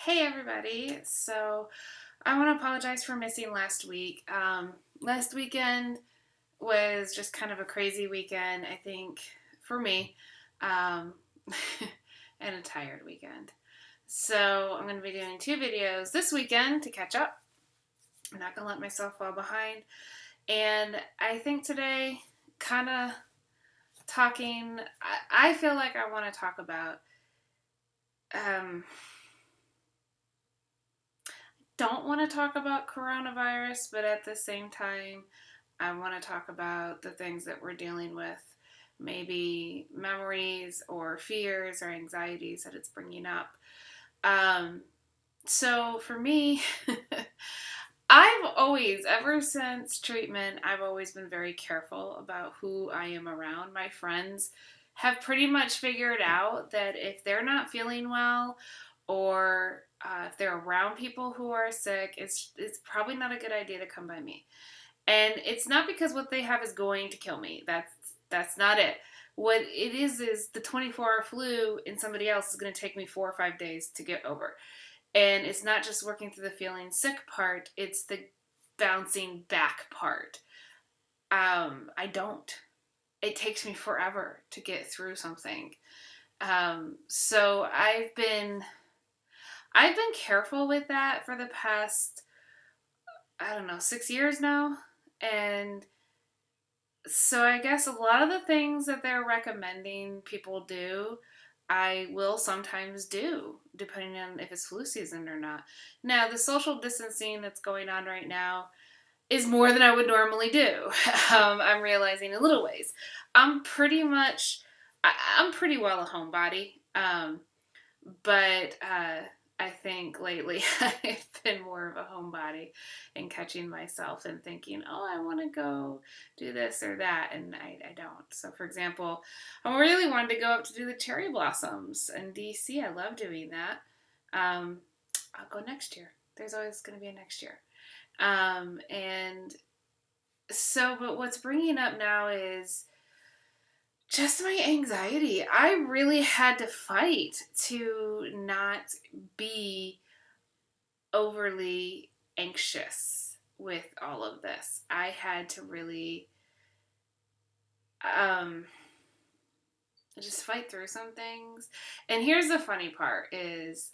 Hey everybody. So I want to apologize for missing last week. Last weekend was just kind of a crazy weekend, I think, for me, um, and a tired weekend. So I'm going to be doing two videos this weekend to catch up. I'm not going to let myself fall behind. And I think today, kind of I feel like I want to talk about. Um, don't want to talk about coronavirus, but at the same time, I want to talk about the things that we're dealing with, maybe memories or fears or anxieties that it's bringing up. Um, so for me, ever since treatment, I've always been very careful about who I am around. My friends have pretty much figured out that if they're not feeling well or if they're around people who are sick, it's probably not a good idea to come by me. And it's not because what they have is going to kill me. That's not it. What it is the 24-hour flu in somebody else is going to take me 4 or 5 days to get over. And it's not just working through the feeling sick part, it's the bouncing back part. I don't. It takes me forever to get through something. So I've been careful with that for the past, I don't know, 6 years now. And so I guess a lot of the things that they're recommending people do, I will sometimes do, depending on if it's flu season or not. Now, the social distancing that's going on right now is more than I would normally do. I'm realizing in little ways. I'm pretty much, I'm pretty well a homebody. But I think lately I've been more of a homebody and catching myself and thinking, oh, I want to go do this or that, and I don't. So, for example, I really wanted to go up to do the cherry blossoms in DC. I love doing that. I'll go next year. There's always going to be a next year. And so, but what's bringing up now is just my anxiety. I really had to fight to not be overly anxious with all of this. I had to really um, just fight through some things. And here's the funny part is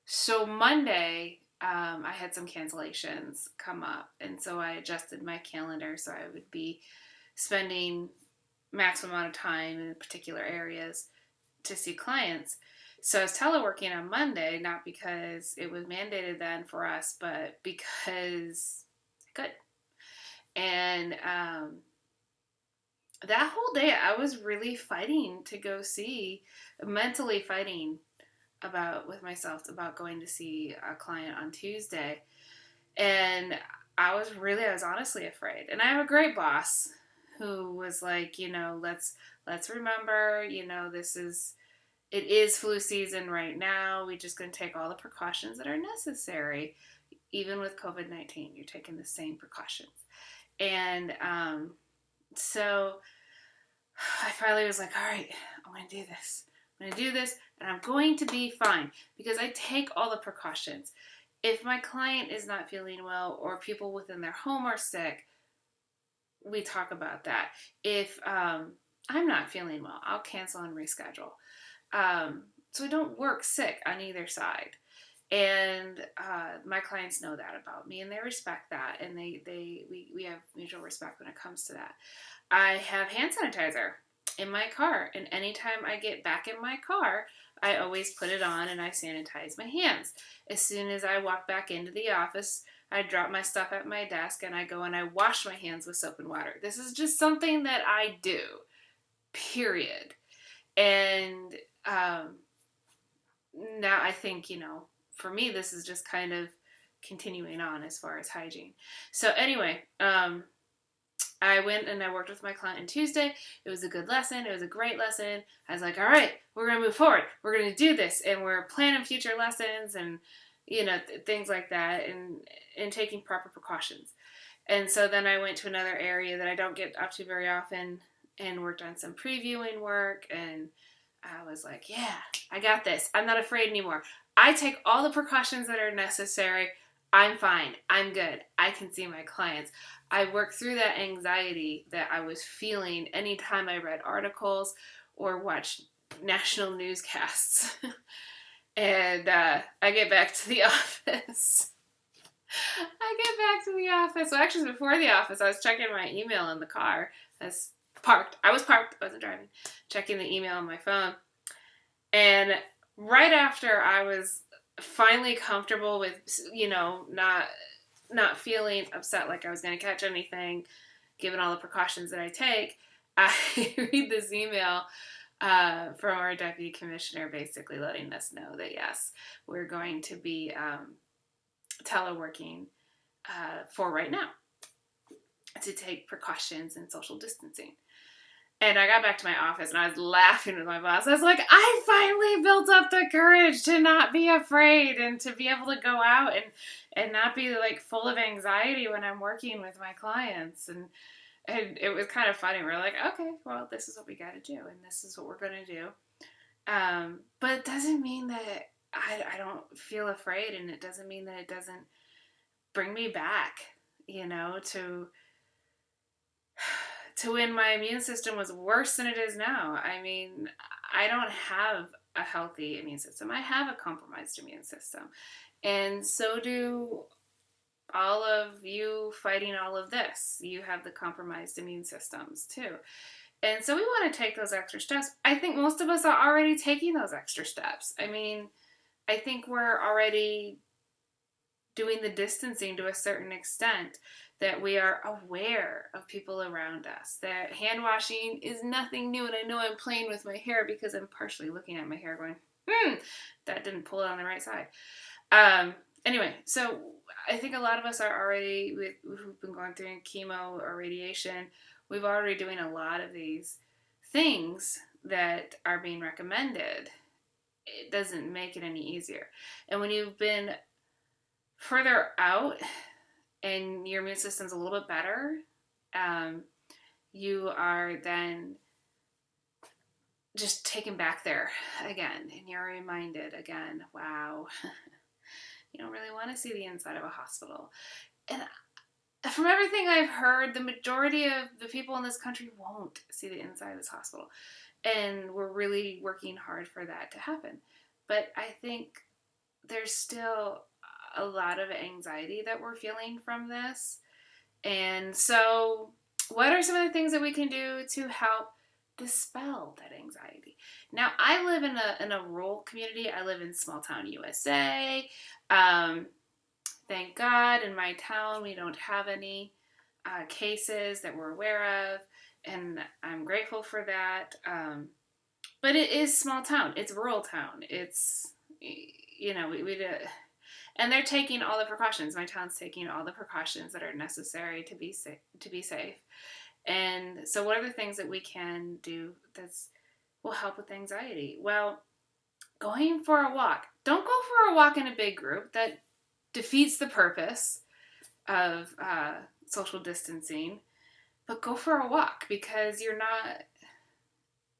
so Monday, I had some cancellations come up. And so I adjusted my calendar so I would be spending maximum amount of time in particular areas to see clients. So I was teleworking on Monday, not because it was mandated then for us, but because I could. And that whole day, I was really fighting to go see, mentally fighting with myself about going to see a client on Tuesday. And I was honestly afraid. And I have a great boss who was like, let's remember, it is flu season right now. We just going to take all the precautions that are necessary. Even with COVID-19, you're taking the same precautions. And so I finally was like, all right, I'm going to do this. I'm going to do this, and I'm going to be fine because I take all the precautions. If my client is not feeling well or people within their home are sick, we talk about that. If I'm not feeling well, I'll cancel and reschedule. So I don't work sick on either side. And my clients know that about me, and they respect that, and we have mutual respect when it comes to that. I have hand sanitizer in my car, and anytime I get back in my car, I always put it on and I sanitize my hands. As soon as I walk back into the office, I drop my stuff at my desk and I go and I wash my hands with soap and water. This is just something that I do, period. And now I think, for me, this is just kind of continuing on as far as hygiene. So anyway, I went and I worked with my client on Tuesday. It was a good lesson. It was a great lesson. I was like, all right, we're going to move forward. We're going to do this. And we're planning future lessons and, things like that and taking proper precautions. And so then I went to another area that I don't get up to very often and worked on some previewing work and I was like, yeah, I got this. I'm not afraid anymore. I take all the precautions that are necessary. I'm fine. I'm good. I can see my clients. I worked through that anxiety that I was feeling anytime I read articles or watched national newscasts. And I get back to the office. Well, actually, before the office, I was checking my email in the car. I was parked. I wasn't driving. Checking the email on my phone. And right after I was finally comfortable with, not feeling upset like I was going to catch anything, given all the precautions that I take, I read this email from our deputy commissioner basically letting us know that, yes, we're going to be teleworking for right now to take precautions and social distancing. And I got back to my office and I was laughing with my boss. I was like, I finally built up the courage to not be afraid and to be able to go out and not be like full of anxiety when I'm working with my clients. And it was kind of funny. We're like, okay, well, this is what we got to do and this is what we're going to do. But it doesn't mean that I don't feel afraid, and it doesn't mean that it doesn't bring me back, to when my immune system was worse than it is now. I mean, I don't have a healthy immune system. I have a compromised immune system. And so do all of you fighting all of this. You have the compromised immune systems too. And so we want to take those extra steps. I think most of us are already taking those extra steps. I mean, I think we're already doing the distancing to a certain extent, that we are aware of people around us, that hand washing is nothing new. And I know I'm playing with my hair because I'm partially looking at my hair going, that didn't pull it on the right side. Anyway, so I think a lot of us are already, who've been going through chemo or radiation, we've already doing a lot of these things that are being recommended. It doesn't make it any easier. And when you've been further out and your immune system's a little bit better, you are then just taken back there again, and you're reminded again, wow, you don't really want to see the inside of a hospital. And from everything I've heard, the majority of the people in this country won't see the inside of this hospital. And we're really working hard for that to happen. But I think there's still a lot of anxiety that we're feeling from this. And so what are some of the things that we can do to help dispel that anxiety? Now, I live in a rural community. I live in small town USA. Thank God in my town we don't have any cases that we're aware of, and I'm grateful for that. But it is small town. It's rural town. It's, and they're taking all the precautions. My town's taking all the precautions that are necessary to be safe. And so what are the things that we can do that will help with anxiety? Well, going for a walk. Don't go for a walk in a big group. That defeats the purpose of social distancing. But go for a walk, because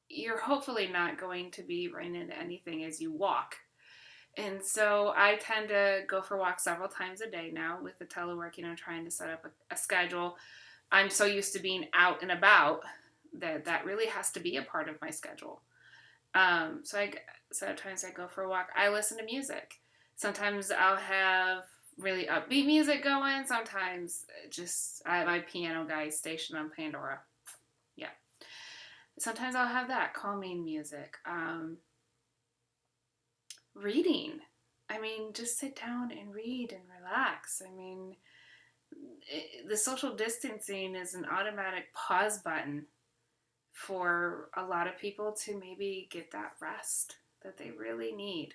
you're hopefully not going to be running into anything as you walk. And so I tend to go for walks several times a day now with the teleworking. I'm trying to set up a schedule. I'm so used to being out and about that really has to be a part of my schedule. So sometimes I go for a walk. I listen to music. Sometimes I'll have really upbeat music going. Sometimes my piano guy stationed on Pandora. Yeah. Sometimes I'll have that calming music. Reading. I mean, just sit down and read and relax. I mean, the social distancing is an automatic pause button for a lot of people to maybe get that rest that they really need.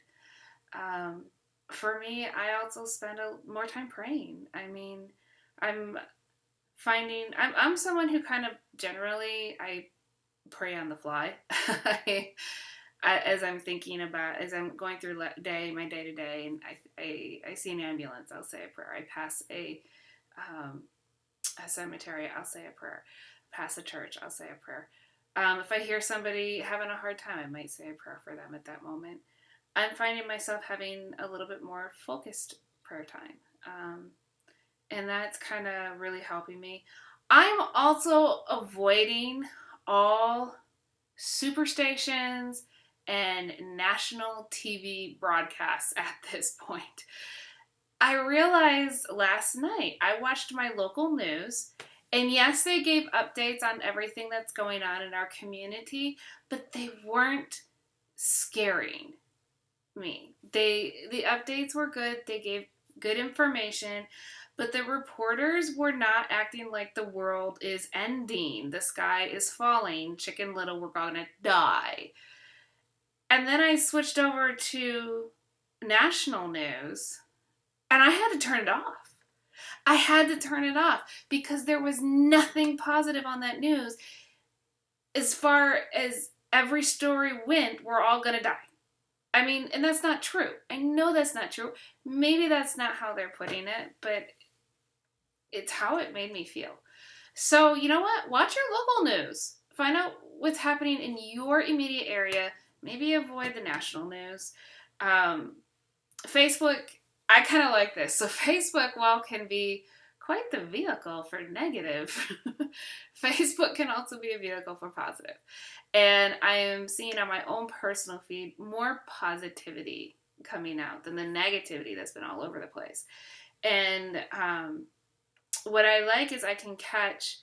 For me, I also spend more time praying. I mean, I'm someone who kind of generally, I pray on the fly. As I'm going through my day to day, and I see an ambulance, I'll say a prayer. I pass a cemetery, I'll say a prayer. Pass a church, I'll say a prayer. If I hear somebody having a hard time, I might say a prayer for them at that moment. I'm finding myself having a little bit more focused prayer time. And that's kind of really helping me. I'm also avoiding all superstations and national TV broadcasts at this point. I realized last night I watched my local news, and yes, they gave updates on everything that's going on in our community, but they weren't scaring me. The updates were good. They gave good information, but the reporters were not acting like the world is ending. The sky is falling. Chicken Little, we're gonna die. And then I switched over to national news, and I had to turn it off. I had to turn it off because there was nothing positive on that news. As far as every story went, we're all gonna die. I mean, and that's not true. I know that's not true. Maybe that's not how they're putting it, but it's how it made me feel. So, you know what? Watch your local news. Find out what's happening in your immediate area. Maybe avoid the national news. Facebook, I kind of like this. So, Facebook, while can be quite the vehicle for negative, Facebook can also be a vehicle for positive. And I am seeing on my own personal feed more positivity coming out than the negativity that's been all over the place. And what I like is I can catch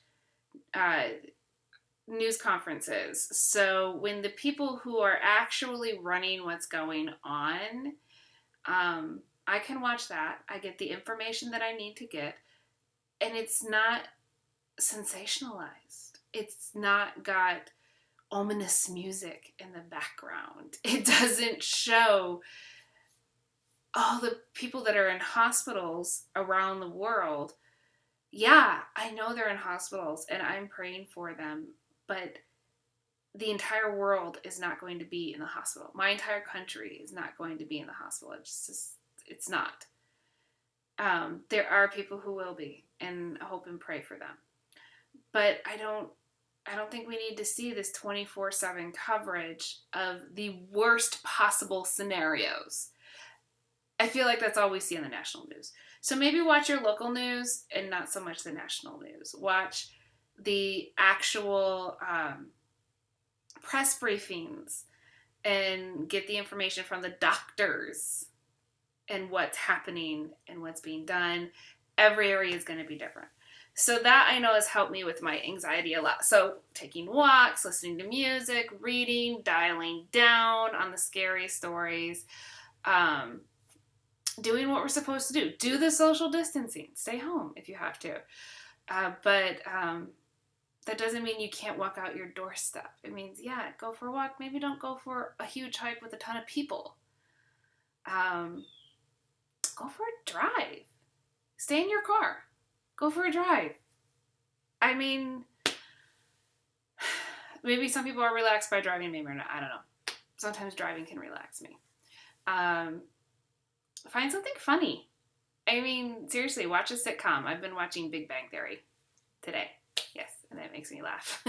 news conferences. So when the people who are actually running what's going on, I can watch that. I get the information that I need to get. And it's not sensationalized. It's not got ominous music in the background. It doesn't show all the people that are in hospitals around the world. Yeah, I know they're in hospitals and I'm praying for them, but the entire world is not going to be in the hospital. My entire country is not going to be in the hospital. It's not. There are people who will be, and I hope and pray for them. But I don't think we need to see this 24/7 coverage of the worst possible scenarios. I feel like that's all we see on the national news. So maybe watch your local news and not so much the national news. Watch the actual press briefings and get the information from the doctors and what's happening and what's being done. Every area is going to be different. So that I know has helped me with my anxiety a lot. So taking walks, listening to music, reading, dialing down on the scary stories, doing what we're supposed to do. Do the social distancing. Stay home if you have to. But that doesn't mean you can't walk out your doorstep. It means, yeah, go for a walk. Maybe don't go for a huge hike with a ton of people. Go for a drive. Stay in your car. Go for a drive. I mean, maybe some people are relaxed by driving, maybe not. I don't know. Sometimes driving can relax me. Find something funny. I mean, seriously, watch a sitcom. I've been watching Big Bang Theory today. Yes, and that makes me laugh.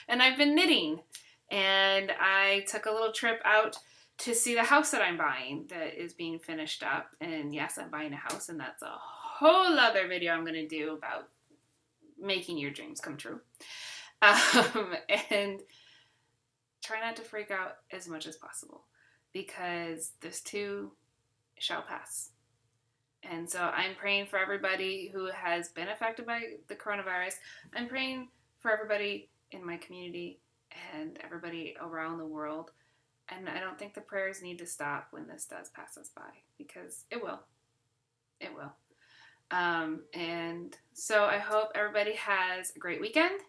And I've been knitting. And I took a little trip out to see the house that I'm buying that is being finished up. And yes, I'm buying a house, and that's a whole other video I'm going to do about making your dreams come true. And try not to freak out as much as possible, because this too shall pass. And so I'm praying for everybody who has been affected by the coronavirus. I'm praying for everybody in my community and everybody around the world. And I don't think the prayers need to stop when this does pass us by, because it will. It will. And so I hope everybody has a great weekend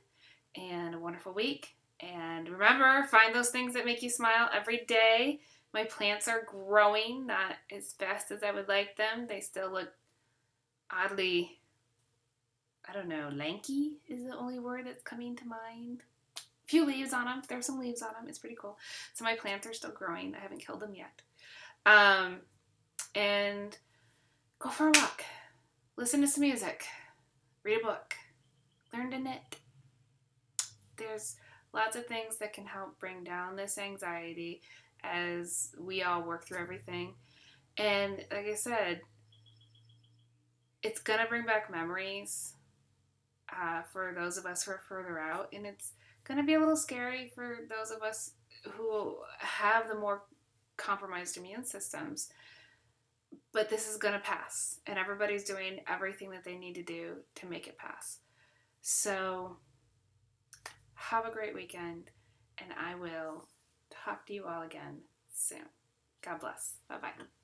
and a wonderful week. And remember, find those things that make you smile every day. My plants are growing, not as fast as I would like them. They still look oddly, I don't know, lanky is the only word that's coming to mind. A few leaves on them. There's some leaves on them. It's pretty cool. So my plants are still growing. I haven't killed them yet. And go for a walk. Listen to some music. Read a book. Learn to knit. There's lots of things that can help bring down this anxiety as we all work through everything. And like I said, it's going to bring back memories for those of us who are further out. And it's going to be a little scary for those of us who have the more compromised immune systems. But this is going to pass. And everybody's doing everything that they need to do to make it pass. So have a great weekend. And I will talk to you all again soon. God bless. Bye-bye.